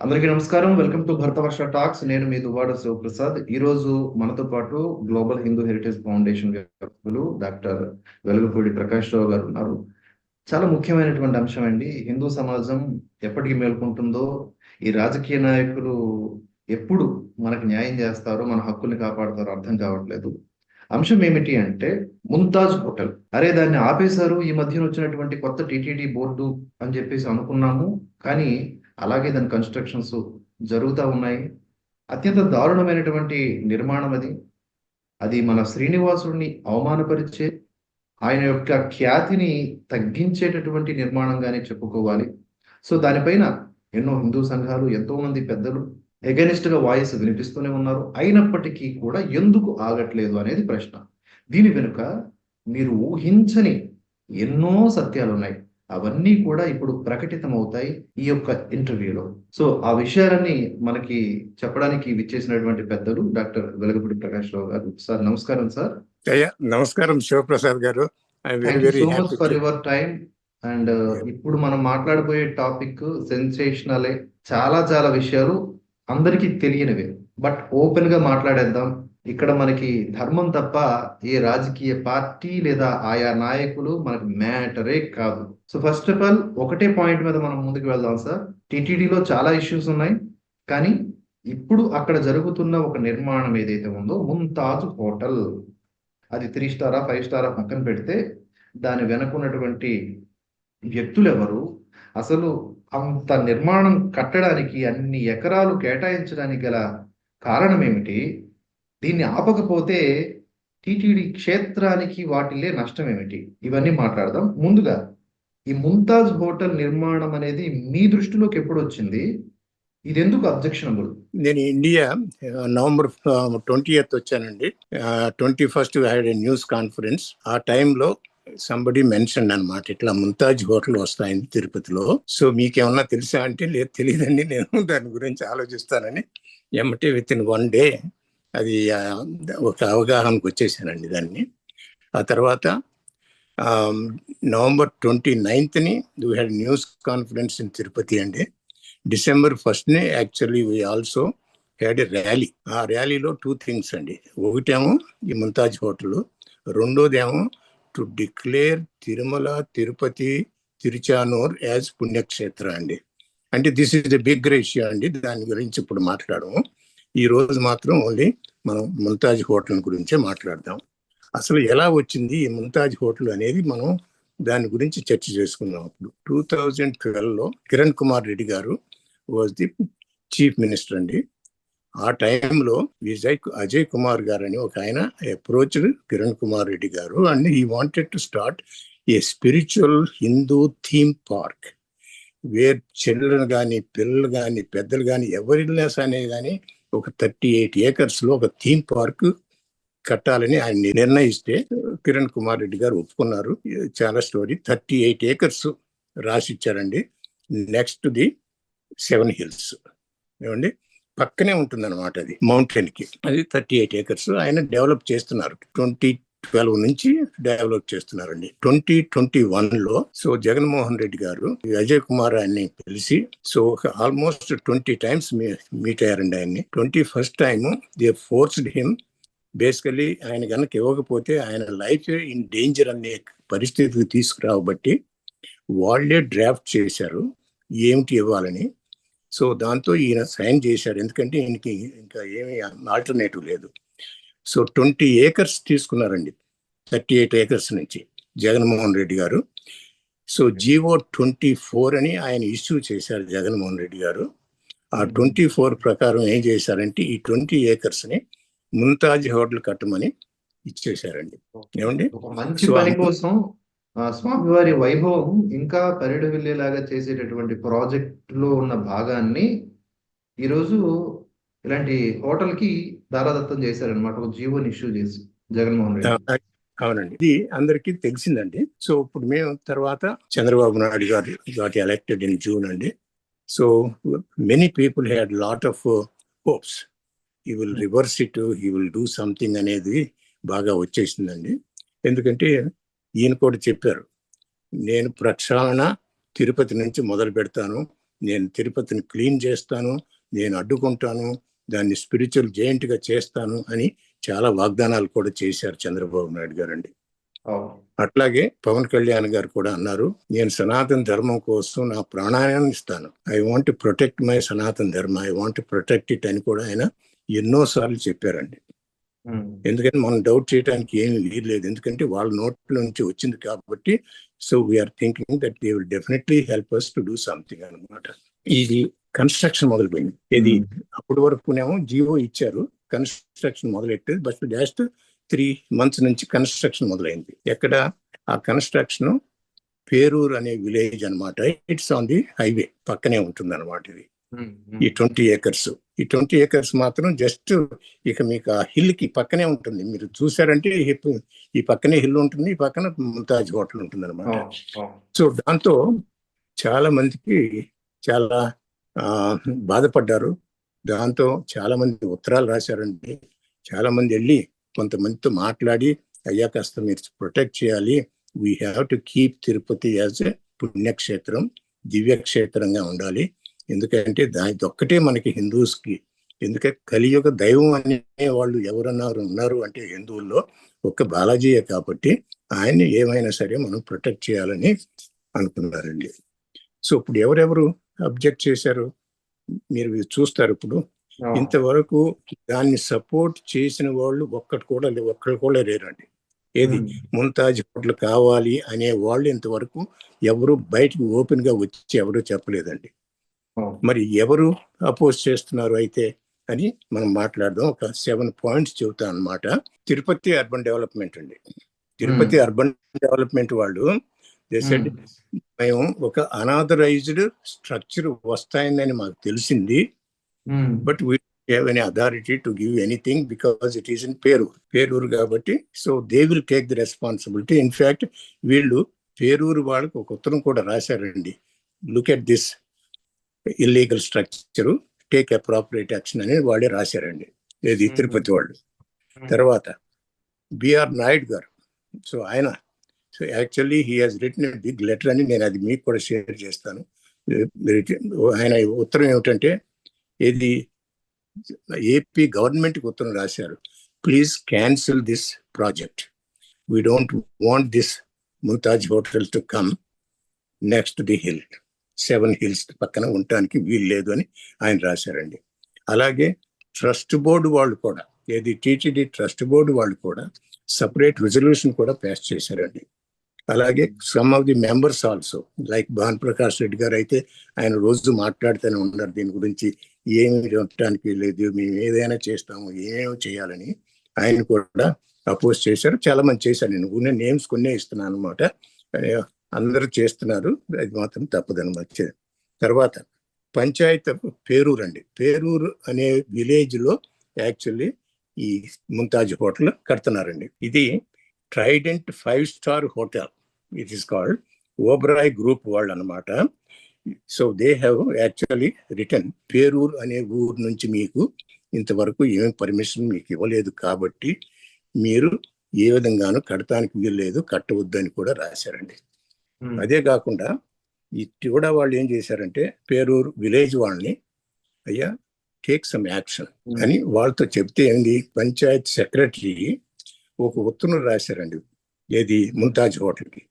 అందరికీ నమస్కారం. Welcome to Bharatavarsha talks. నేను మీ దువ్వాడ శివప్రసాద్. ఈ రోజు మనతో పాటు గ్లోబల్ హిందూ హెరిటేజ్ ఫౌండేషన్ వ్యవస్థలు డాక్టర్ వెలుగుపూడి ప్రకాష్ రావు గారు ఉన్నారు. చాలా ముఖ్యమైనటువంటి అంశం అండి. హిందూ సమాజం ఎప్పటికి మేల్కొంటుందో, ఈ రాజకీయ నాయకులు ఎప్పుడు మనకు న్యాయం చేస్తారో, మన హక్కుల్ని కాపాడతారో అర్థం కావట్లేదు. అంశం ఏమిటి అంటే ముంతాజ్ హోటల్. అరే దాన్ని ఆపేశారు ఈ మధ్యన వచ్చినటువంటి కొత్త టిటిడి బోర్డు అని చెప్పేసి అనుకున్నాము. కానీ అలాగే దాని కన్స్ట్రక్షన్స్ జరుగుతూ ఉన్నాయి. అత్యంత దారుణమైనటువంటి నిర్మాణం అది. అది మన శ్రీనివాసుడిని అవమానపరిచే, ఆయన యొక్క ఖ్యాతిని తగ్గించేటటువంటి నిర్మాణంగానే చెప్పుకోవాలి. సో దానిపైన ఎన్నో హిందూ సంఘాలు, ఎంతో మంది పెద్దలు ఎగనిస్ట్ గా వాయిస్ వినిపిస్తూనే ఉన్నారు. అయినప్పటికీ కూడా ఎందుకు ఆగట్లేదు అనేది ప్రశ్న. దీని వెనుక మీరు ఊహించని ఎన్నో సత్యాలు ఉన్నాయి. అవన్నీ కూడా ఇప్పుడు ప్రకటితం అవుతాయి ఈ యొక్క ఇంటర్వ్యూలో. సో ఆ విషయాలన్నీ మనకి చెప్పడానికి విచ్చేసినటువంటి పెద్దలు డాక్టర్ వెలగపూడి ప్రకాష్ రావు గారు. సార్ నమస్కారం. సార్ నమస్కారం శివప్రసాద్ గారు. Thank you so much for your time. And ఇప్పుడు మనం మాట్లాడబోయే టాపిక్ సెన్సేషనలే. చాలా చాలా విషయాలు అందరికీ తెలియనివే, బట్ ఓపెన్ గా మాట్లాడేద్దాం. ఇక్కడ మనకి ధర్మం తప్ప ఏ రాజకీయ పార్టీ లేదా ఆయా నాయకులు మనకు మ్యాటరే కాదు. సో ఫస్ట్ ఆఫ్ ఆల్ ఒకటే పాయింట్ మీద మనం ముందుకు వెళ్దాం సార్. టిటిడిలో చాలా ఇష్యూస్ ఉన్నాయి, కానీ ఇప్పుడు అక్కడ జరుగుతున్న ఒక నిర్మాణం ఏదైతే ఉందో ముంతాజ్ హోటల్, అది 3 స్టారా 5 స్టారా పక్కన పెడితే దాని వెనకున్నటువంటి వ్యక్తులు ఎవరు, అసలు అంత నిర్మాణం కట్టడానికి అన్ని ఎకరాలు కేటాయించడానికి గల కారణం ఏమిటి, దీన్ని ఆపకపోతే టిటిడి క్షేత్రానికి వాటిల్లే నష్టం ఏమిటి, ఇవన్నీ మాట్లాడదాం. ముందుగా ఈ ముంతాజ్ హోటల్ నిర్మాణం అనేది మీ దృష్టిలోకి ఎప్పుడు వచ్చింది? ఇది ఎందుకు అబ్జెక్షనబుల్? నేను ఇండియా నవంబర్ 20th వచ్చానండి. 21st had a news conference. ఆ టైంలో సంబడి మెన్షన్ అనమాట, ఇట్లా ముంతాజ్ హోటల్ వస్తాయింది తిరుపతిలో. సో మీకేమన్నా తెలుసా అంటే లేదు, తెలియదండి, నేను దాని గురించి ఆలోచిస్తానని ఏమంటే విత్ ఇన్ 1 day అది ఒక అవగాహనకు వచ్చేసానండి దాన్ని. ఆ తర్వాత November 29th we had news conference in Tirupati అండి. December 1st actually we also had a rally. ఆ ర్యాలీలో 2 things అండి. ఒకటేమో ఈ ముంతాజ్ హోటల్, రెండోదేమో to declare Tirumala, Tirupati, Tiruchanur as పుణ్యక్షేత్ర అండి. అంటే this is the big issue అండి. దాని గురించి ఇప్పుడు మాట్లాడము. ఈ రోజు మాత్రం ఓన్లీ మనం ముంతాజ్ హోటల్ గురించే మాట్లాడదాం. అసలు ఎలా వచ్చింది ఈ ముంతాజ్ హోటల్ అనేది మనం దాని గురించి చర్చ చేసుకున్నాం. అప్పుడు 2012లో కిరణ్ కుమార్ రెడ్డి గారు వాజ్ ది చీఫ్ మినిస్టర్ అండి. ఆ టైంలో అజయ్ కుమార్ గారు అని ఒక ఆయన approached Kiran Kumar Reddy garu, and he wanted to start a spiritual Hindu theme park where children కానీ, పిల్లలు కానీ, పెద్దలు కానీ, ఎవరినా సరే కానీ ఒక 38 acres లో ఒక థీమ్ పార్క్ కట్టాలని ఆయన నిర్ణయిస్తే కిరణ్ కుమార్ రెడ్డి గారు ఒప్పుకున్నారు. చాలా స్టోరీ. 38 acres రాసిచ్చారండి. నెక్స్ట్ ది 7 hills ఏమండి, పక్కనే ఉంటుంది అనమాట. అది మౌంటైన్ కి. అది 38 acres ఆయన డెవలప్ చేస్తున్నారు. 2012 నుంచి డెవలప్ చేస్తున్నారండి. 2021లో సో జగన్మోహన్ రెడ్డి గారు అజయ్ కుమార్ ఆయన్ని పిలిచి, సో ఆల్మోస్ట్ 20 times మీట్ అయ్యారండి ఆయన్ని. 21st time they forced him. Basically ఆయన కనుక ఇవ్వకపోతే ఆయన లైఫ్ ఇన్ డేంజర్ అనే పరిస్థితికి తీసుకురాబట్టి వాళ్ళే డ్రాఫ్ట్ చేశారు ఏమిటి ఇవ్వాలని. సో దాంతో ఈయన సైన్ చేశారు, ఎందుకంటే ఈయనకి ఇంకా ఏమీ ఆల్టర్నేటివ్ లేదు. సో 20 acres తీసుకున్నారండి 38 acres నుంచి జగన్మోహన్ రెడ్డి గారు. సో జీవో 24 అని ఆయన ఇష్యూ చేశారు జగన్మోహన్ రెడ్డి గారు. ఆ 24 ప్రకారం ఏం చేశారంటే ఈ 20 acres ని ముంతాజ్ హోటల్ కట్టమని ఇచ్చేశారండి. ఏమండి, మంచి పని కోసం స్వామివారి వైభవం ఇంకా పరిడు వెళ్ళేలాగా చేసేటటువంటి ప్రాజెక్ట్ లో ఉన్న భాగాన్ని ఈరోజు ఇలాంటి హోటల్ కి దారాదత్తం చేశారనమాట, ఒక జీవోని ఇష్యూ చేసి జగన్మోహన్ రెడ్డి. అవునండి, ఇది అందరికీ తెలిసిందండి. సో ఇప్పుడు మేము తర్వాత చంద్రబాబు నాయుడు గారు గాట్ ఎలక్టెడ్ ఇన్ జూన్ అండి. So many people had lot of hopes, he will reverse it, he will do something అనేది బాగా వచ్చేసిందండి. ఎందుకంటే ఈయన కూడా చెప్పారు, నేను ప్రక్షాళన తిరుపతి నుంచి మొదలు పెడతాను, నేను తిరుపతిని క్లీన్ చేస్తాను, నేను అడ్డుకుంటాను, దాన్ని స్పిరిచువల్ జైంట్ గా చేస్తాను అని చాలా వాగ్దానాలు కూడా చేశారు చంద్రబాబు నాయుడు గారు అండి. అట్లాగే పవన్ కళ్యాణ్ గారు కూడా అన్నారు, నేను సనాతన ధర్మం కోసం నా ప్రాణాయాన్ని ఇస్తాను, I want to protect my సనాతన ధర్మ, I want to protect it అని కూడా ఆయన ఎన్నోసార్లు చెప్పారండి. ఎందుకంటే మనం డౌట్ చేయడానికి ఏమీ లేదు, ఎందుకంటే వాళ్ళ నోట్ల నుంచి వచ్చింది కాబట్టి. So we are thinking that they will definitely help us to do something అనమాట. ఇది కన్స్ట్రక్షన్ మొదలుపోయింది. ఇది అప్పటి వరకునేమో జియో ఇచ్చారు, కన్స్ట్రక్షన్ మొదలెట్టేది. బట్ జస్ట్ 3 months నుంచి కన్స్ట్రక్షన్ మొదలైంది. ఎక్కడ ఆ కన్స్ట్రక్షన్ పేరూరు అనే విలేజ్ అనమాట. ఇట్స్ ఆన్ ది హైవే పక్కనే ఉంటుంది అనమాట. ఇది ఈ 20 acres. ఈ 20 acres మాత్రం జస్ట్ ఇక మీకు ఆ హిల్ కి పక్కనే ఉంటుంది. మీరు చూసారంటే ఈ పక్కనే హిల్ ఉంటుంది, ఈ పక్కన ముంతాజ్ హోటల్ ఉంటుంది అనమాట. సో దాంతో చాలా మందికి చాలా బాధపడ్డారు. దాంతో చాలా మంది ఉత్తరాలు రాశారండి. చాలా మంది వెళ్ళి కొంతమందితో మాట్లాడి, అయ్యా కాస్త మీరు ప్రొటెక్ట్ చేయాలి, we have to keep Tirupati as a పుణ్యక్షేత్రం, దివ్యక్షేత్రంగా ఉండాలి. ఎందుకంటే దాని ఒక్కటే మనకి హిందూస్కి, ఎందుకంటే కలియుగ దైవం అనే వాళ్ళు ఎవరన్నారు ఉన్నారు అంటే హిందువుల్లో ఒక్క బాలాజీయే కాబట్టి ఆయన్ని ఏమైనా సరే మనం ప్రొటెక్ట్ చేయాలని అనుకున్నారండి. సో ఇప్పుడు ఎవరెవరు అబ్జెక్ట్ చేశారు మీరు చూస్తారు. ఇప్పుడు ఇంతవరకు దాన్ని సపోర్ట్ చేసిన వాళ్ళు ఒక్కరు కూడా లేరండి. ఏది ముంతాజ్ హోటల్ కావాలి అనే వాళ్ళు ఇంతవరకు ఎవరు బయటకు ఓపెన్ గా వచ్చి ఎవరు చెప్పలేదండి. మరి ఎవరు అపోజ్ చేస్తున్నారు అయితే అని మనం మాట్లాడదాం. ఒక 7 points చెబుతా అన్నమాట. తిరుపతి అర్బన్ డెవలప్మెంట్ అండి. తిరుపతి అర్బన్ డెవలప్మెంట్ వాళ్ళు మేము ఒక అనాథరైజ్డ్ స్ట్రక్చర్ వస్తాయిందని మాకు తెలిసింది, but we have any authority to give anything because it is in Peruru కాబట్టి. So they will take the responsibility. In fact వీళ్ళు పేరూరు వాళ్ళకి ఒక ఉత్తరం కూడా రాశారండి, look at this illegal structure, take appropriate action అని వాళ్ళే రాశారండి, ఏది తిరుపతి వాళ్ళు. తర్వాత బిఆర్ నాయుడు గారు, సో ఆయన actually he has written a big letter అని నేను అది మీకు కూడా షేర్ చేస్తాను. ఆయన ఉత్తరం ఏమిటంటే, ఏది ఏపీ గవర్నమెంట్కి ఉత్తరం రాశారు, please cancel this project, we don't want this Mumtaz hotel to come next the hill, 7 hills పక్కన ఉండటానికి వీలు లేదు అని ఆయన రాశారండి. అలాగే ట్రస్ట్ బోర్డు వాళ్ళు కూడా, ఏది టీటీడీ ట్రస్ట్ బోర్డు వాళ్ళు కూడా సపరేట్ రిజల్యూషన్ కూడా పాస్ చేశారండి. అలాగే some of the members also like Bhan Prakash Reddy గారు అయితే ఆయన రోజు మాట్లాడుతూనే ఉన్నారు దీని గురించి, ఏమి ఉండటానికి లేదు, మేము ఏదైనా చేస్తాము, ఏమేమి చేయాలని ఆయన కూడా అపోజ్ చేశారు. చాలా మంది చేశారు, నేను ఉన్న నేమ్స్ కొన్నే ఇస్తున్నాను అనమాట, అందరూ చేస్తున్నారు, అది మాత్రం తప్పదనమాట. తర్వాత పంచాయత్ పేరూరు అండి. పేరూరు అనే విలేజ్ లో యాక్చువల్లీ ఈ ముంతాజ్ హోటల్ కడుతున్నారండి. ఇది Trident 5-star hotel, it is called Oberoi group వాళ్ళు అనమాట. So they have actually return, Peruru అనే ఊరు నుంచి మీకు ఇంతవరకు ఏం పర్మిషన్ మీకు ఇవ్వలేదు కాబట్టి మీరు ఏ విధంగానూ కడటానికి వీల్లేదు, కట్టవద్దని కూడా రాశారండి. అదే కాకుండా ఈ కూడా వాళ్ళు ఏం చేశారంటే పేరూరు విలేజ్ వాళ్ళని, అయ్యా టేక్ సమ్ యాక్షన్ అని వాళ్ళతో చెప్తే ఏంది, పంచాయత్ సెక్రటరీ ఒక ఉత్తరం రాశారండి, ఏది ముంతాజ్ హోటల్కి.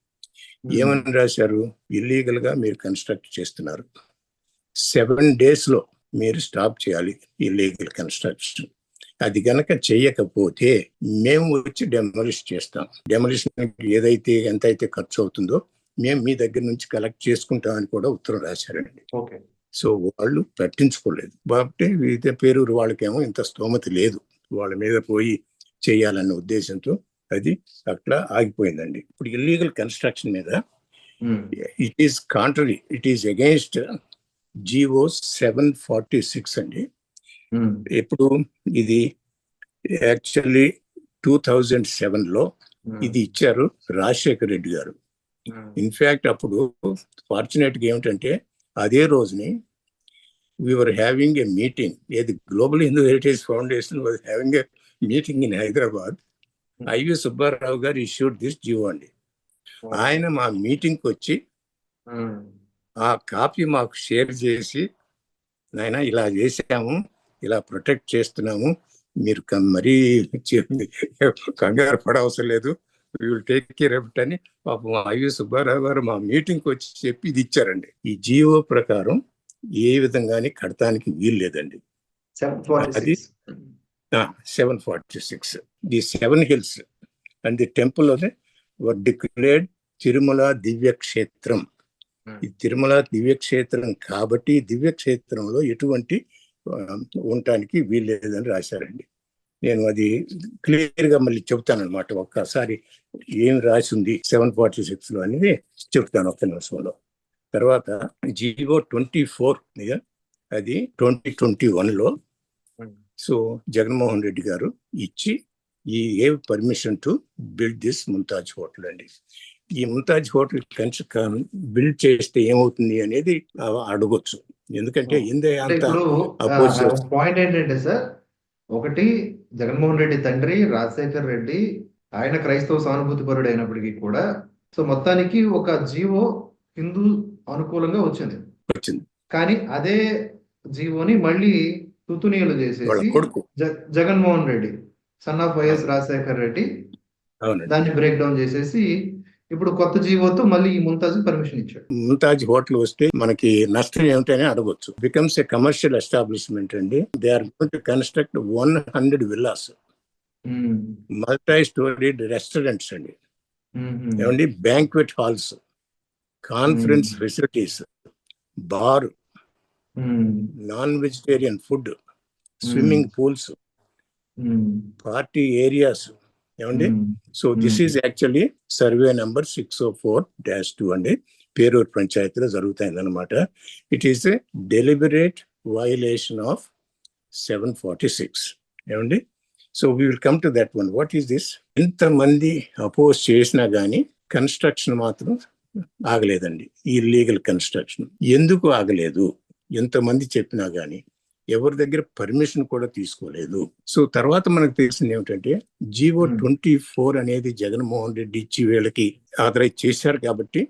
ఏమని రాశారు, ఇల్లీగల్ గా మీరు కన్స్ట్రక్ట్ చేస్తున్నారు, 7 days లో మీరు స్టాప్ చేయాలి ఇల్లీగల్ కన్స్ట్రక్షన్, అది గనక చెయ్యకపోతే మేము వచ్చి డెమలిష్ చేస్తాం, డెమలిషన్ ఏదైతే ఎంత అయితే ఖర్చు అవుతుందో మేము మీ దగ్గర నుంచి కలెక్ట్ చేసుకుంటామని కూడా ఉత్తరం రాశారండి. సో వాళ్ళు పట్టించుకోలేదు కాబట్టి పేరూరు వాళ్ళకేమో ఇంత స్తోమత లేదు వాళ్ళ మీద పోయి చేయాలన్న ఉద్దేశంతో అది అట్లా ఆగిపోయిందండి. ఇప్పుడు ఇల్లీగల్ కన్స్ట్రక్షన్ మీద it is contrary, it is against GO 746 అండి. ఎప్పుడు ఇది యాక్చువల్లీ 2007లో ఇది ఇచ్చారు రాజశేఖర్ రెడ్డి గారు. ఇన్ఫాక్ట్ అప్పుడు ఫార్చునేట్గా ఏమిటంటే అదే రోజుని we were having a meeting, the Global Hindu Heritage Foundation was having a meeting in Hyderabad. I.V. Subbarao garu issued this GO అండి. ఆయన మా మీటింగ్కి వచ్చి ఆ కాపీ మాకు షేర్ చేసి, నాయన ఇలా చేసాము, ఇలా ప్రొటెక్ట్ చేస్తున్నాము, మీరు మరీ కంగారు పడవసరం లేదు, will take care of it అని పాపం ఐవి సుబ్బారావు గారు మా మీటింగ్కి వచ్చి చెప్పి ఇది ఇచ్చారండి. ఈ జియో ప్రకారం ఏ విధంగానే కడతానికి వీలు లేదండి. అది 746. The 7 hills and the temple were declared Tirumala దివ్యక్షేత్రం. ఈ తిరుమల దివ్యక్షేత్రం కాబట్టి దివ్యక్షేత్రంలో ఎటువంటి ఉండటానికి వీలు లేదని రాశారండి. నేను అది క్లియర్ గా మళ్ళీ చెప్తాను అనమాట. ఒక్కసారి ఏం రాసి ఉంది 746 లో అనేది చెప్తాను ఒక్క నిమిషంలో. తర్వాత జియో 24 అది 2021 లో సో జగన్మోహన్ రెడ్డి గారు ఇచ్చి ఈ a permission to build this Mumtaz hotel అండి. ఈ ముంతాజ్ హోటల్ బిల్డ్ చేస్తే ఏమవుతుంది అనేది అడగొచ్చు. ఎందుకంటే పాయింట్ ఏంటంటే సార్, ఒకటి జగన్మోహన్ రెడ్డి తండ్రి రాజశేఖర్ రెడ్డి, ఆయన క్రైస్తవ సానుభూతి పరుడు అయినప్పటికీ కూడా సో మొత్తానికి ఒక జీవో హిందూ అనుకూలంగా వచ్చింది. కానీ అదే జీవోని మళ్ళీ తుతునీయులు చేసేసి Jaganmohan Reddy son of YS Rajasekhar Reddy దాన్ని బ్రేక్ డౌన్ చేసేసి ఇప్పుడు కొత్త జీవోతో మళ్ళీ ఈ ముంతాజ్ పర్మిషన్ ఇచ్చాడు. ముంతాజ్ హోటల్ వస్తే మనకి నష్టం ఏమిటని అడగొచ్చు. బికమ్స్ ఏ కమర్షియల్ ఎస్టాబ్లిష్మెంట్ అండి. They are going to construct 100 villas, multi storeyed restaurants అండి, ఏమండి banquet halls, conference facilities, bar, non vegetarian food, swimming pools, party areas, ఏమండి. So this is actually survey number 604-2 అండి, పేరూరు పంచాయతీలో జరుగుతుంది అనమాట. It is a deliberate violation of 746, ఏమండి. So we will come to that one. What is this? ఎంతమంది oppose చేసినా కానీ construction మాత్రం ఆగలేదండి. ఈ ఇల్లీగల్ కన్స్ట్రక్షన్ ఎందుకు ఆగలేదు? ఎంతమంది చెప్పినా కానీ ఎవరి దగ్గర పర్మిషన్ కూడా తీసుకోలేదు. సో తర్వాత మనకు తెలిసింది ఏమిటంటే జియో 24 అనేది జగన్మోహన్ రెడ్డి ఇచ్చి వీళ్ళకి ఆథరైజ్ చేశారు కాబట్టి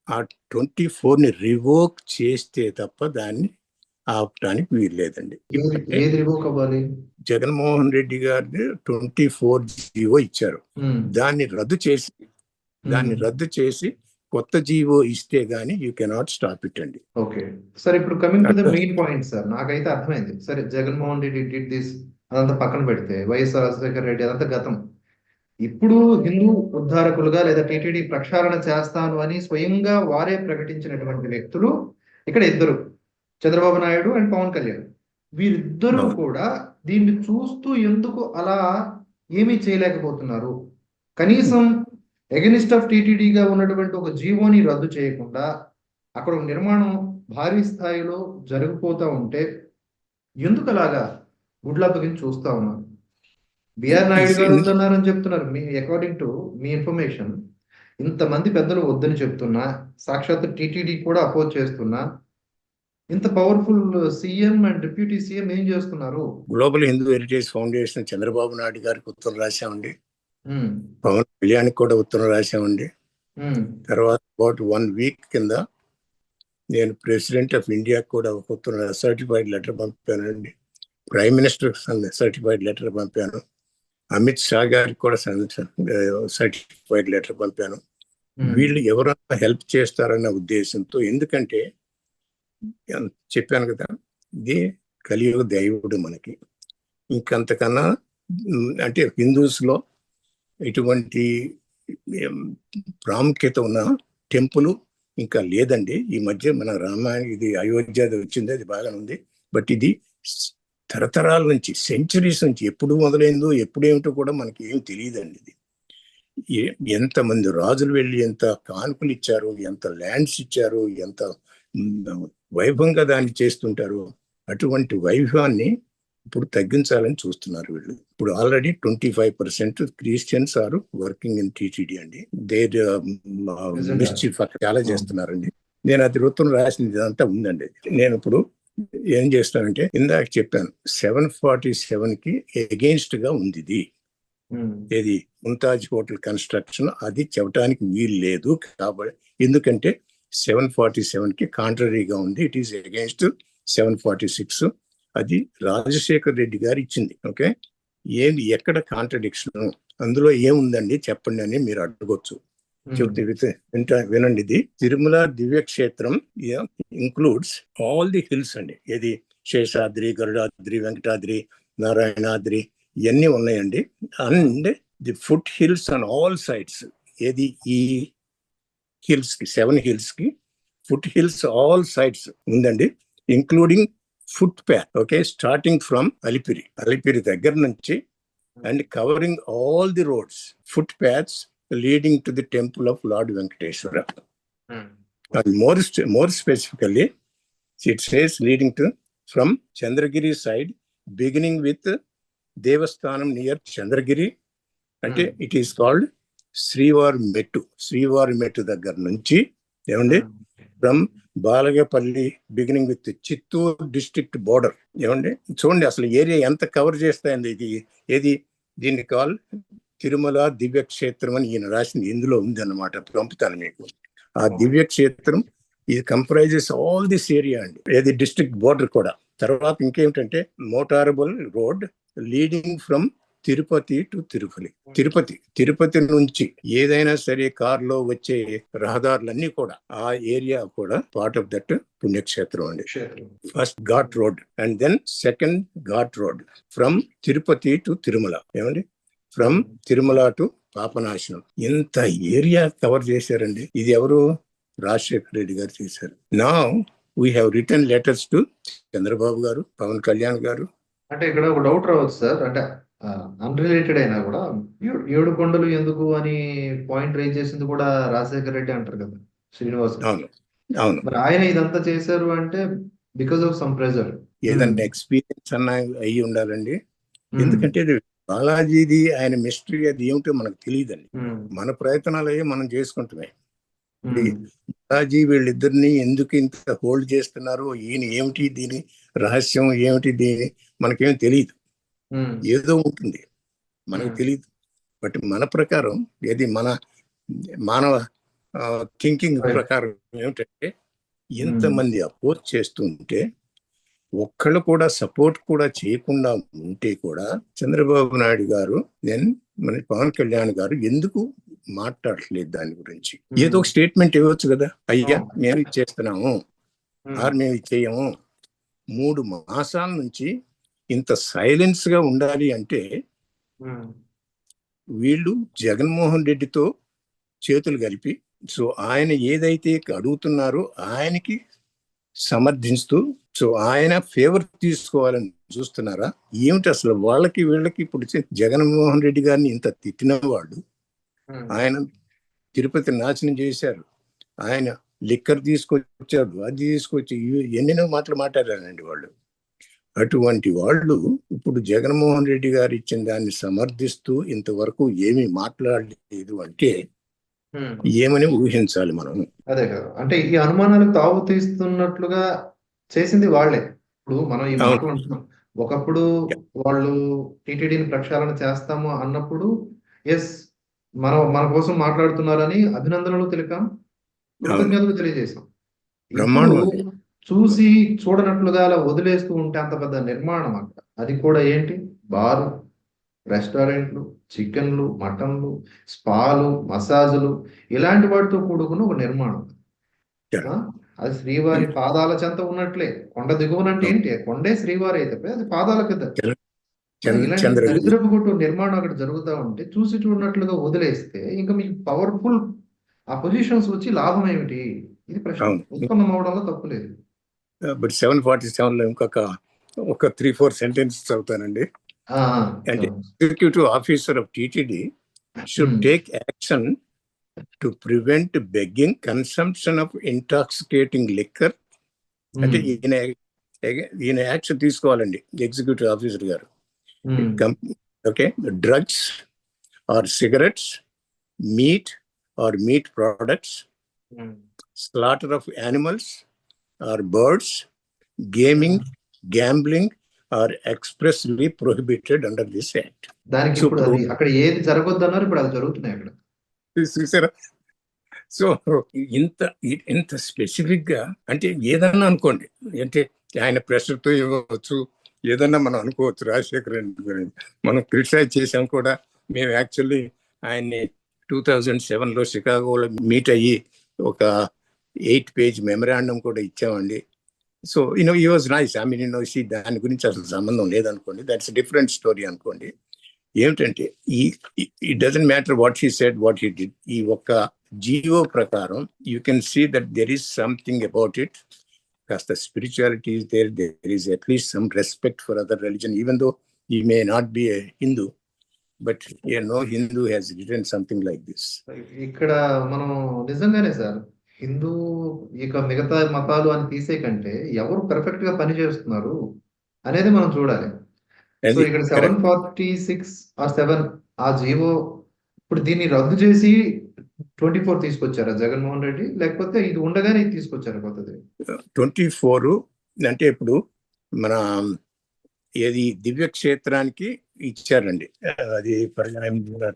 ఆ 24ని రివోక్ చేస్తే తప్ప దాన్ని ఆపడానికి వీల్లేదండి. జగన్మోహన్ రెడ్డి గారి 24 జియో ఇచ్చారు, దాన్ని రద్దు చేసి కొత్త జీవో ఇస్తే గానీ యూ కెనాట్ స్టాప్ ఇట్ అండి. ఓకే సార్, ఇప్పుడు coming to the main point sir, నాకైతే అర్థమైంది. సరే, జగన్మోహన్ రెడ్డి డిడ్ దిస్, అదంతా పక్కన పెడితే వైఎస్ఆర్ రాజశేఖర రెడ్డి అదంతా గతం. ఇప్పుడు హిందూ ఉద్ధారకులుగా లేదా టీటీడీ ప్రక్షాళన చేస్తాను అని స్వయంగా వారే ప్రకటించినటువంటి వ్యక్తులు ఇక్కడ ఇద్దరు, చంద్రబాబు నాయుడు అండ్ పవన్ కళ్యాణ్. వీరిద్దరూ కూడా దీన్ని చూస్తూ ఎందుకు అలా ఏమీ చేయలేకపోతున్నారు? కనీసం ఎగనిస్ట్ ఆఫ్ టీటీడీగా ఉన్నటువంటి ఒక జీవోని రద్దు చేయకుండా అక్కడ ఒక నిర్మాణం భారీ స్థాయిలో జరిగిపోతూ ఉంటే ఎందుకు అలాగా గుడ్లప్పగించి చూస్తా ఉన్నారు? బిఆర్ నాయుడు గారు వద్దన్నారని చెప్తున్నారు. మీ అకార్డింగ్ టు మీ ఇన్ఫర్మేషన్ ఇంతమంది పెద్దలు వద్దని చెప్తున్నా, సాక్షాత్ టీటీడీ కూడా అపోజ్ చేస్తున్నా, ఇంత powerful CM and deputy CM ఏం చేస్తున్నారు? Global Hindu heritage foundation Chandrababu Naidu గారికి ఉత్తరం రాశామండి, పవన్ కళ్యాణ్ కూడా ఉత్తరం రాశామండి. తర్వాత అబౌట్ 1 week కింద నేను ప్రెసిడెంట్ ఆఫ్ ఇండియా కూడా ఒక ఉత్తరం సర్టిఫైడ్ లెటర్ పంపానండి. ప్రైమ్ మినిస్టర్ సర్టిఫైడ్ లెటర్ పంపాను. అమిత్ షా గారికి కూడా సర్టిఫైడ్ లెటర్ పంపాను. వీళ్ళు ఎవరైనా హెల్ప్ చేస్తారన్న ఉద్దేశంతో, ఎందుకంటే చెప్పాను కదా, ఇది కలియుగ దైవుడు మనకి. ఇంకంతకన్నా అంటే హిందూస్ లో ఇటువంటి ప్రాముఖ్యత ఉన్న టెంపుల్ ఇంకా లేదండి. ఈ మధ్య మన రామాయణ ఇది అయోధ్య వచ్చింది, అది బాగా ఉంది. బట్ ఇది తరతరాల నుంచి, సెంచరీస్ నుంచి ఎప్పుడు మొదలైందో ఎప్పుడేమిటో కూడా మనకి ఏం తెలియదండి. ఇది ఎంతమంది రాజులు వెళ్ళి ఎంత కానుకలు ఇచ్చారు, ఎంత ల్యాండ్స్ ఇచ్చారు, ఎంత వైభవంగా దాన్ని చేస్తుంటారు. అటువంటి వైభవాన్ని ఇప్పుడు తగ్గించాలని చూస్తున్నారు వీళ్ళు. ఇప్పుడు already 25% Christians are working in TTD అండి. మిస్చీఫ్ చాలా చేస్తున్నారండి. నేను అది ఉత్తరం రాసిన ఇదంతా ఉందండి. నేను ఇప్పుడు ఏం చేస్తానంటే, ఇందాక చెప్పాను 747కి ఎగెయిన్స్ట్ గా ఉంది ఇది. ఏది ముంతాజ్ హోటల్ కన్స్ట్రక్షన్, అది చెప్పడానికి వీలు లేదు. కాబట్టి ఎందుకంటే 747 కి కాంట్రరీగా ఉంది. It is against 746. అది రాజశేఖర్ రెడ్డి గారు ఇచ్చింది. ఓకే, ఏంది ఎక్కడ కాంట్రడిక్షన్, అందులో ఏముందండి చెప్పండి అని మీరు అడగొచ్చు. చెప్తే వినండి. ఇది తిరుమల దివ్యక్షేత్రం ఇంక్లూడ్స్ ఆల్ ది హిల్స్ అండి. ఏది శేషాద్రి, గరుడాద్రి, వెంకటాద్రి, నారాయణాద్రి ఇవన్నీ ఉన్నాయండి. And the foot hills on all sides. ఏది ఈ హిల్స్ కి 7 హిల్స్ కి ఫుట్ హిల్స్ ఆల్ సైడ్స్ ఉందండి, including foot path. Okay, starting from Alipiri దగ్గర నుంచి and covering all the roads, foot paths leading to the temple of Lord Venkateshwara. And more specifically, it says leading to from Chandragiri side, beginning with Devasthanam near Chandragiri, and it is called Srivari Mettu దగ్గర నుంచి ఏమండి from Balagapalli, beginning with Chittoor district border. ఏమండి చూడండి అసలు area ఎంత cover చేస్తాయండి. ఇది ఏది దీన్ని కాల్ తిరుమల దివ్యక్షేత్రం అని ఈయన రాసింది ఇందులో ఉంది అన్నమాట. పంపుతాను మీకు. ఆ దివ్యక్షేత్రం ఇది కంప్రైజెస్ ఆల్ దిస్ ఏరియా అండి. ఏది డిస్ట్రిక్ట్ బోర్డర్ కూడా. తర్వాత ఇంకేమిటంటే motorable road leading from Tirupati to Tirupati నుంచి ఏదైనా సరే కారులో వచ్చే రహదారులన్నీ కూడా ఆ ఏరియా కూడా పార్ట్ ఆఫ్ దట్ పుణ్యక్షేత్రం అండి. First ghat road and then second ghat road from Tirupati to Tirumala. ఏమండి ఫ్రమ్ తిరుమల టు పాపనాశనం. ఎంత ఏరియా కవర్ చేశారండి. ఇది ఎవరు? రాజశేఖర్ రెడ్డి గారు చేశారు. Now we have return letters to Chandrababu గారు, పవన్ కళ్యాణ్ గారు. అంటే ఇక్కడ ఒక డౌట్ రావచ్చు సార్, అంటే అన్రిలేటెడ్ అయినా కూడా 7 కొండలు ఎందుకు అని పాయింట్ రైజ్ చేసింది కూడా రాజశేఖర్ రెడ్డి అంటారు కదా శ్రీనివాస్. అవును. మరి ఆయన ఇదంతా చేశారు అంటే బికాస్ ఆఫ్ సమ్ ప్రెజర్. ఏదన్నా ఎక్స్పీరియన్స్ అన్న అయ్యి ఉండాలండి. ఎందుకంటే బాలాజీది ఆయన మిస్టరీ అది ఏమిటో మనకు తెలియదండి. మన ప్రయత్నాలు అయ్యి మనం చేసుకుంటున్నాయి. బాలాజీ వీళ్ళిద్దరిని ఎందుకు ఇంత హోల్డ్ చేస్తున్నారు, ఈయన ఏమిటి దీని రహస్యం ఏమిటి, దీని మనకేం తెలియదు. ఏదో ఉంటుంది మనకు తెలియదు. బట్ మన ప్రకారం ఏది మన మానవ థింకింగ్ ప్రకారం ఏమిటంటే ఎంతమంది అపోజ్ చేస్తుంటే ఒక్కళ్ళు కూడా సపోర్ట్ కూడా చేయకుండా ఉంటే కూడా చంద్రబాబు నాయుడు గారు మన పవన్ కళ్యాణ్ గారు ఎందుకు మాట్లాడట్లేదు దాని గురించి? ఏదో ఒక స్టేట్మెంట్ ఇవ్వచ్చు కదా, అయ్యా మేము ఇచ్చేస్తున్నాము మేము ఇచ్చేయము. 3 మాసాల నుంచి ఇంత సైలెన్స్ గా ఉండాలి అంటే వీళ్ళు జగన్మోహన్ రెడ్డితో చేతులు కలిపి సో ఆయన ఏదైతే అడుగుతున్నారో ఆయనకి సమర్థిస్తూ సో ఆయన ఫేవర్ తీసుకోవాలని చూస్తున్నారా ఏమిటి? అసలు వాళ్ళకి వీళ్ళకి ఇప్పుడు జగన్మోహన్ రెడ్డి గారిని ఇంత తిట్టిన వాళ్ళు, ఆయన తిరుపతి నాశనం చేశారు, ఆయన లిక్కర్ తీసుకొచ్చాడు, అది తీసుకొచ్చి ఎన్నెన్నో మాటలు మాట్లాడారండి వాళ్ళు. అటువంటి వాళ్ళు ఇప్పుడు జగన్మోహన్ రెడ్డి గారు ఇచ్చిన దాన్ని సమర్థిస్తూ ఇంతవరకు ఏమీ మాట్లాడలేదు అంటే ఏమని ఊహించాలి మనం? అదే కదా, అంటే ఈ అనుమానాలకు తావు తీస్తున్నట్లుగా చేసింది వాళ్ళే. ఇప్పుడు మనం ఈ మాట అంటున్నాం, ఒకప్పుడు వాళ్ళు టీటీడీని ప్రక్షాళన చేస్తాము అన్నప్పుడు ఎస్ మన కోసం మాట్లాడుతున్నారని అభినందనలు తెలిపాం, కృతజ్ఞతలు తెలియజేశాం. చూసి చూడనట్లుగా అలా వదిలేస్తూ ఉంటే అంత పెద్ద నిర్మాణం అక్కడ, అది కూడా ఏంటి బారు, రెస్టారెంట్లు, చికెన్లు, మటన్లు, స్పాలు, మసాజులు ఇలాంటి వాటితో కూడుకున్న ఒక నిర్మాణం. అది శ్రీవారి పాదాల చెంత ఉన్నట్లే. కొండ దిగువనంటే ఏంటి, కొండే శ్రీవారి అయితే అది పాదాల కింద. ఇలాంటి దరిద్రపు కొట్టు నిర్మాణం అక్కడ జరుగుతూ ఉంటే చూసి చూడనట్లుగా వదిలేస్తే ఇంకా మీకు పవర్ఫుల్ ఆ పొజిషన్స్ వచ్చి లాభం ఏమిటి? ఇది ప్రశ్న ఉత్పన్నం అవడంలో తప్పు లేదు. బట్ 747లో ఒక 3-4 సెంటెన్స్ చదువుతానండి. అంటే executive officer of TTD should take action to prevent begging, consumption of intoxicating liquor. అంటే ఈయన యాక్షన్ తీసుకోవాలండి executive officer garu. Okay, drugs or cigarettes, meat or meat products, slaughter of animals or birds, gaming, gambling are expressly prohibited under this act. దానికి ఇప్పుడు అక్కడ ఏది జరగొద్దు అన్నారు, ఇప్పుడు అది జరుగుతున్నాయి అక్కడ. చూసారా? సో ఇంత ఇంత స్పెసిఫిక్ గా అంటే ఏదన్నా అనుకోండి, అంటే ఆయన ప్రెషర్తో ఇవ్వచ్చు, ఏదన్నా మనం అనుకోవచ్చు. రాజశేఖర్ రెడ్డి గురించి మనం క్రిటిసైజ్ చేసాం కూడా. మేము యాక్చువల్లీ ఆయన్ని 2007లో షికాగోలో మీట్ అయ్యి ఒక 8-page మెమరాండం కూడా ఇచ్చామండి. సో ఈ వాజ్ నైస్. ఐ మీన్ దాని గురించి అసలు సంబంధం లేదనుకోండి, దట్స్ డిఫరెంట్ స్టోరీ అనుకోండి. ఏమిటంటే it doesn't matter what he said, what he did. ఈ ఒక్క జీవో ప్రకారం you can see that there is something about it. కాస్త spirituality is there, there is at least some respect for other religion, even though he may not be a Hindu, but no Hindu has written something like this. ఇక్కడ మనం నిజంగానే sir, Hindu ఇక మిగతా మతాలు అని తీసే కంటే ఎవరు పర్ఫెక్ట్ గా పని చేస్తున్నారు అనేది మనం చూడాలి. సో ఇక్కడ 746 or 7 ఆ జీవో, ఇప్పుడు దీన్ని రద్దు చేసి 24 తీసుకొచ్చారా జగన్మోహన్ రెడ్డి, లేకపోతే ఇది ఉండగానే ఇది తీసుకొచ్చారా కొత్తది? 24 అంటే ఇప్పుడు మన ఏది దివ్యక్షేత్రానికి ఇచ్చారండి. అది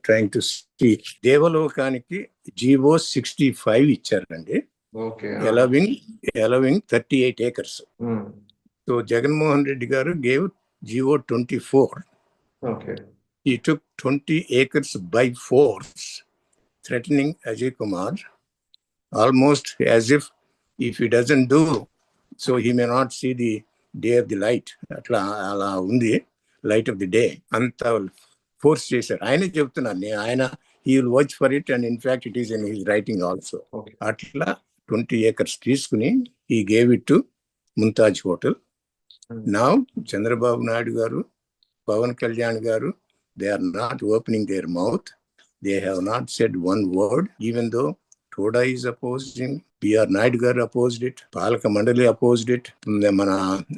ట్రైంగ్ టు సీ, దేవలోకానికి జీవో 65 ఇచ్చారండి, allowing 38 acres. So Jaganmohan Reddy గారు gave GO 24. He took 20 acres by force, threatening Ajay Kumar almost as if he doesn't do so he may not see the day of the light. అలా ఉంది, light of the day. అంత force చేశారు. ఆయనే చెప్తున్నారు, ఆయన he will watch for it and in fact it is in his writing also. అట్లా 20 acres తీసుకుని he gave it to Muntaj Hotel. Now Chandrababu Naidu గారు, పవన్ కళ్యాణ్ గారు, they are not opening their mouth. They have not said one word, even though Toda is opposing, PR Naidu garu opposed it, Palaka Mandali opposed it, మన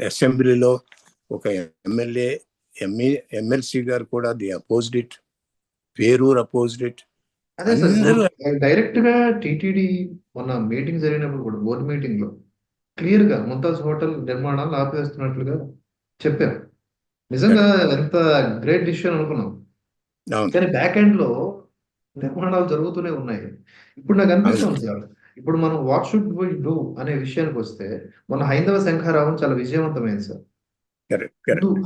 అసెంబ్లీలో ఒక MLA MLC గారు కూడా they opposed it, Perur opposed it. అదే sir, direct గా TTD మొన్న meeting జరిగినప్పుడు కూడా, బోర్డు మీటింగ్ లో క్లియర్ గా ముంతాజ్ హోటల్ నిర్మాణాలు ఆపివేస్తున్నట్లుగా చెప్పారు. నిజంగా ఎంత గ్రేట్ డిసిషన్ అనుకున్నాం, కానీ బ్యాక్ ఎండ్ లో నిర్మాణాలు జరుగుతూనే ఉన్నాయి. ఇప్పుడు నాకు అనిపిస్తుంది సార్, ఇప్పుడు మనం వాట్ షుడ్ వి డూ అనే విషయానికి వస్తే, మన హైందవ శంఖారావం చాలా విజయవంతమైంది సార్,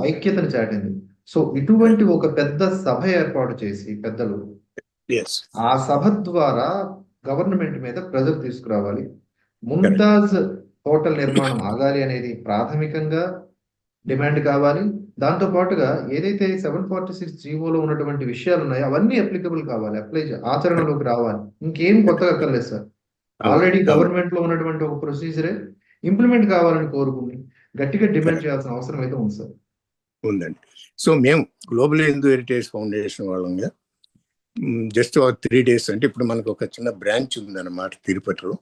ఐక్యతను చాటింది. సో ఇటువంటి ఒక పెద్ద సభ ఏర్పాటు చేసి పెద్దలు, ఆ సభ ద్వారా గవర్నమెంట్ మీద ప్రెజర్ తీసుకురావాలి, ముంతాజ్ హోటల్ నిర్మాణం ఆగాలి అనేది ప్రాథమికంగా డిమాండ్ కావాలి. దాంతో పాటుగా ఏదైతే 746 జీవోలో ఉన్నటువంటి విషయాలు ఉన్నాయో అవన్నీ అప్లికబుల్ కావాలి, ఆచరణలోకి రావాలి. ఇంకేం కొత్తగా అక్కర్లేదు సార్. ఆల్రెడీ గవర్నమెంట్ లో ఉన్నటువంటి ఒక ప్రొసీజరే ఇంప్లిమెంట్ కావాలని కోరుకుని గట్టిగా డిమాండ్ చేయాల్సిన అవసరం అయితే ఉంది సార్. ఉందండి. సో మేము గ్లోబల్ హిందూ హెరిటేజ్ ఫౌండేషన్ వాళ్ళంగా జస్ట్ 3 days అంటే ఇప్పుడు మనకు ఒక చిన్న బ్రాంచ్ ఉందన్నమాట తిరుపతిలో,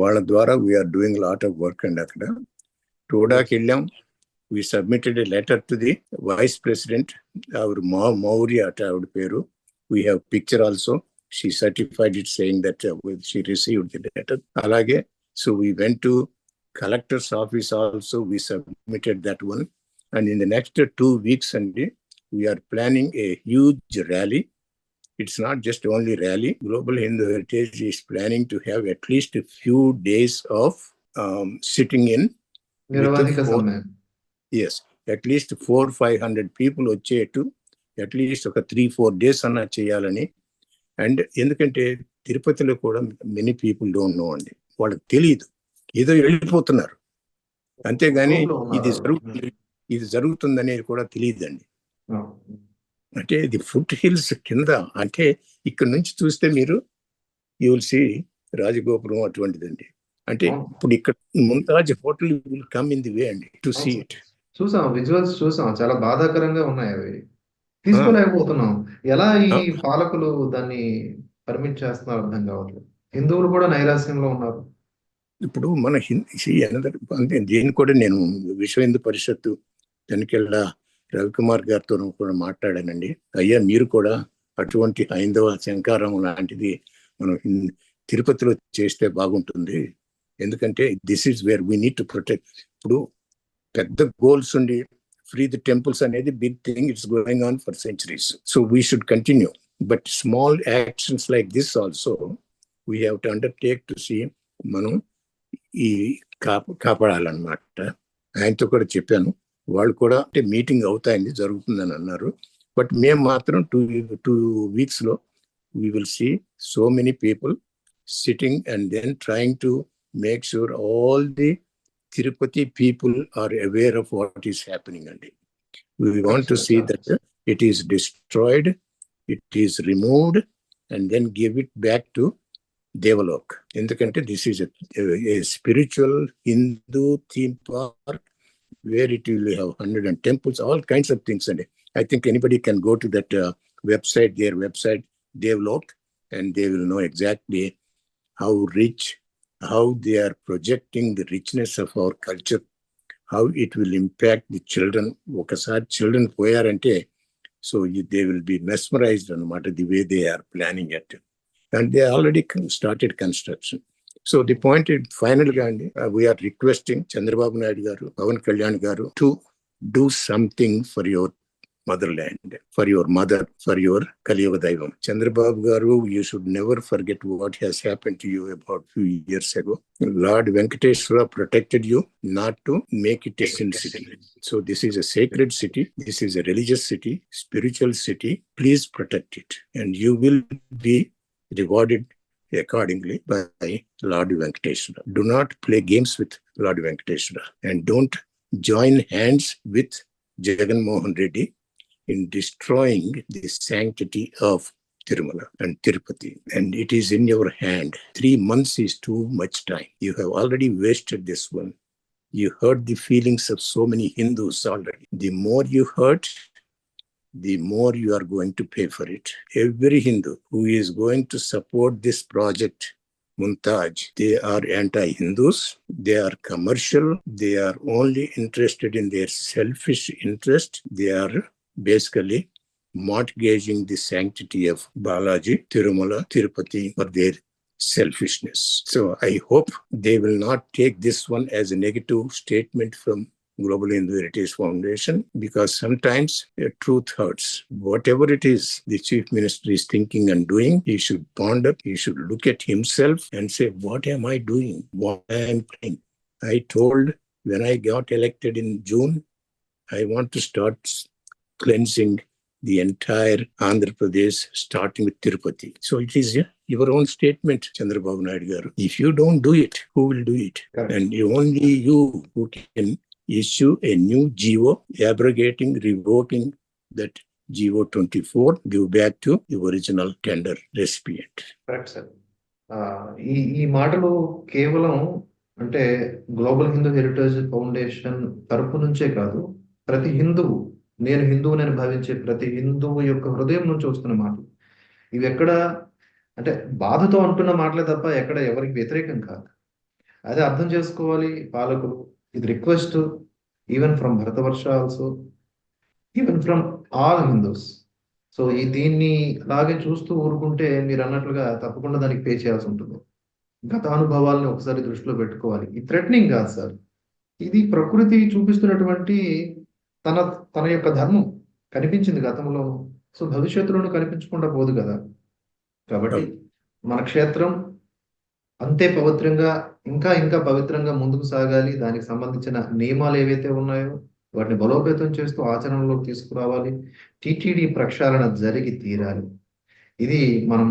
వాళ్ళ ద్వారా we are doing lot of work అండి. అక్కడ టోడాకి వెళ్ళాం. We submitted a letter to the vice president, our Maurya avid peru. We have picture also. She certified it saying that she received the letter. Alage, so we went to collector's office also. We submitted that one. And in the next 2 weeks, we are planning a huge rally. It's not just only rally. Global Hindu Heritage is planning to have at least a few days of sitting in. Yes, at least 400-500 people వచ్చేట్టు at least ఒక 3-4 days అన్నా చేయాలని. And ఎందుకంటే తిరుపతిలో కూడా many people don't know అండి, వాళ్ళకి తెలియదు, ఏదో వెళ్ళిపోతున్నారు అంతేగాని ఇది జరుగుతుందనేది కూడా తెలియదండి. అంటే ఇది ఫుట్ హిల్స్ కింద, అంటే ఇక్కడ నుంచి చూస్తే మీరు యూ విల్ సీ రాజగోపురం అటువంటిదండి. అంటే ఇప్పుడు ఇక్కడ Mumtaz hotel will come in the way అండి టు సీ ఇట్. చూసాం, విజువల్స్ చూసాం, చాలా బాధాకరంగా ఉన్నాయి అవి. తీసుకోలేకపోతున్నాం. ఎలా ఈ పాలకులు దాన్ని పర్మిట్ చేస్తున్నారు అర్థం కావట్లేదు. హిందువులు కూడా నైరాశ్యంలో ఉన్నారు. ఇప్పుడు మన అంటే దీన్ని కూడా నేను విశ్వ హిందూ పరిషత్తు తనికెళ్ళ రవికుమార్ గారితో కూడా మాట్లాడానండి. అయ్యా మీరు కూడా అటువంటి హైందవ శంకారం లాంటిది మనం తిరుపతిలో చేస్తే బాగుంటుంది, ఎందుకంటే this is where we need to protect. ఇప్పుడు పెద్ద గోల్స్ ఉండి ఫ్రీ ది టెంపుల్స్ అనేది big thing, it's going on for centuries. So we should continue, but small actions like this also we have to undertake to see మనం ఈ కాపాడాలన్నమాట. ఆయనతో కూడా చెప్పాను. వాళ్ళు కూడా అంటే మీటింగ్ అవుతాయింది, జరుగుతుందని అన్నారు. బట్ మేము మాత్రం 2 weeks లో we will see so many people sitting and then trying to make sure all the Tirupati people are aware of what is happening. And we want to see that it is destroyed, it is removed, and then give it back to Devalok. Endukante this is a spiritual Hindu theme park where it will have 100 temples, all kinds of things. And I think anybody can go to that website, their website, Devalok, and they will know exactly how rich, how they are projecting the richness of our culture, how it will impact the children. Okasari children poyarante, so they will be mesmerized on the way they are planning it. And they already started construction. So the point is, finally, we are requesting Chandrababu Naidu garu, Pawan Kalyan garu to do something for your motherland, for your mother, for your Kaliyuga Daivam. Chandrababu garu, you should never forget what has happened to you about few years ago. Lord Venkateswara protected you not to make it a sin city. So this is a sacred city. This is a religious city, spiritual city. Please protect it, and you will be rewarded accordingly by Lord Venkateswara. Do not play games with Lord Venkateswara, and don't join hands with Jagan Mohan Reddy in destroying the sanctity of Tirumala and Tirupati. And it is in your hand. 3 months is too much time. You have already wasted this one. You hurt the feelings of so many Hindus already. The more you hurt, the more you are going to pay for it. Every Hindu who is going to support this project, Mumtaz, they are anti-Hindus, they are commercial, they are only interested in their selfish interest. They are basically mortgaging the sanctity of Balaji, Tirumala, Tirupati for their selfishness. So I hope they will not take this one as a negative statement from Global Hindu Heritage Foundation, because sometimes truth hurts. Whatever it is the Chief Minister is thinking and doing, he should ponder, he should look at himself and say, what am I doing? What I am playing? I told when I got elected in June, I want to start cleansing the entire Andhra Pradesh, starting with Tirupati. So it is your own statement, Chandrababu Naidu garu. If you don't do it, who will do it? Correct. And only you who can issue a new GO abrogating, revoking that GO 24, give back to the original tender recipient. Correct sir. ఈ మాటలు కేవలం అంటే global Hindu heritage foundation తరపు నుంచే కాదు, ప్రతి హిందువు, నేను హిందువునని భావించే ప్రతి హిందువు యొక్క హృదయం నుంచి వస్తున్న మాటలు. ఇవి ఎక్కడ అంటే బాధతో అంటున్న మాటలే తప్ప ఎక్కడ ఎవరికి వ్యతిరేకం కాదు. అదే అర్థం చేసుకోవాలి పాలకులు. ఇది request even from Bharatavarsha also, even from all Hindus. So దీన్ని అలాగే చూస్తూ ఊరుకుంటే మీరు అన్నట్లుగా తప్పకుండా దానికి పే చేయాల్సి ఉంటుంది. గత అనుభవాలను ఒకసారి దృష్టిలో పెట్టుకోవాలి. ఈ థ్రెటనింగ్ కాదు సార్, ఇది ప్రకృతి చూపిస్తున్నటువంటి తన యొక్క ధర్మం. కనిపించింది గతంలోనూ, సో భవిష్యత్తులోనూ కనిపించకుండా పోదు కదా. కాబట్టి మన క్షేత్రం అంతే పవిత్రంగా, ఇంకా ఇంకా పవిత్రంగా ముందుకు సాగాలి. దానికి సంబంధించిన నియమాలు ఏవైతే ఉన్నాయో వాటిని బలోపేతం చేస్తూ ఆచరణలోకి తీసుకురావాలి. టిటిడి ప్రక్షాళన జరిగి తీరాలి. ఇది మనం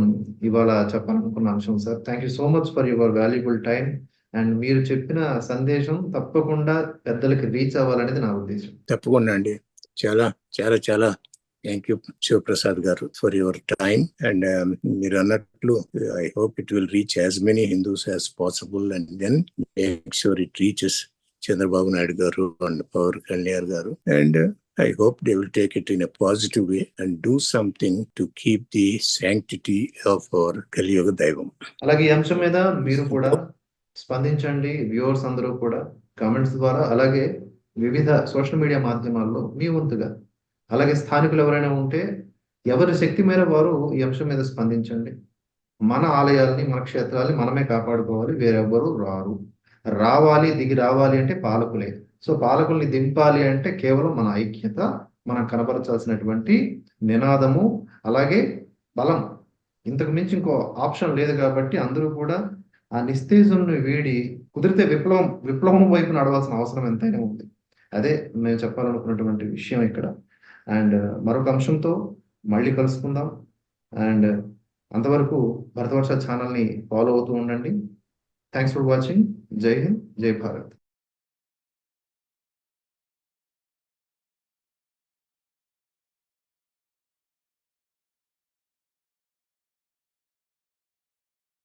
ఇవాళ చెప్పాలనుకున్న అంశం sir. Thank you so much for your valuable time. And మీరు చెప్పిన సందేశం తప్పకుండా పెద్దలకి రీచ్ అవ్వాలనేది నా ఉద్దేశం. తప్పకుండా అండి. చాలా చాలా చాలా థ్యాంక్ యూ శివప్రసాద్ గారు ఫర్ యువర్ టైం. అండ్ మీరు అన్నట్లు I hope it will reach as many Hindus as possible, and then make sure it reaches Chandrababu Naidu garu and Pawan Kalyan garu. And I hope they will take it in a positive way and do something to keep the sanctity of our Kaliyuga Daivam. అలాగే ఈ అంశం మీద మీరు కూడా స్పందించండి. Viewers అందరూ కూడా comments ద్వారా, అలాగే వివిధ సోషల్ మీడియా మాధ్యమాల్లో మీ వంతుగా, అలాగే స్థానికులు ఎవరైనా ఉంటే ఎవరి శక్తి మేర వారు ఈ అంశం మీద స్పందించండి. మన ఆలయాల్ని, మన క్షేత్రాల్ని మనమే కాపాడుకోవాలి. వేరెవ్వరూ రావాలి, దిగి రావాలి అంటే పాలకులే. సో పాలకుల్ని దింపాలి అంటే కేవలం మన ఐక్యత, మనం కనబరచాల్సినటువంటి నినాదము, అలాగే బలం ఇంతకు మించి ఇంకో ఆప్షన్ లేదు కాబట్టి అందరూ కూడా ఆ నిస్తేజంను వీడి కుదిరితే విప్లవం వైపు నడవాల్సిన అవసరం ఎంతైనా ఉంది. అదే మేము చెప్పాలనుకున్నటువంటి విషయం ఇక్కడ. అండ్ మరొక అంశంతో మళ్ళీ కలుసుకుందాం. అండ్ అంతవరకు భరతవర్ష ఛానల్ని ఫాలో అవుతూ ఉండండి. Thanks for watching. జై హింద్, జై భారత్.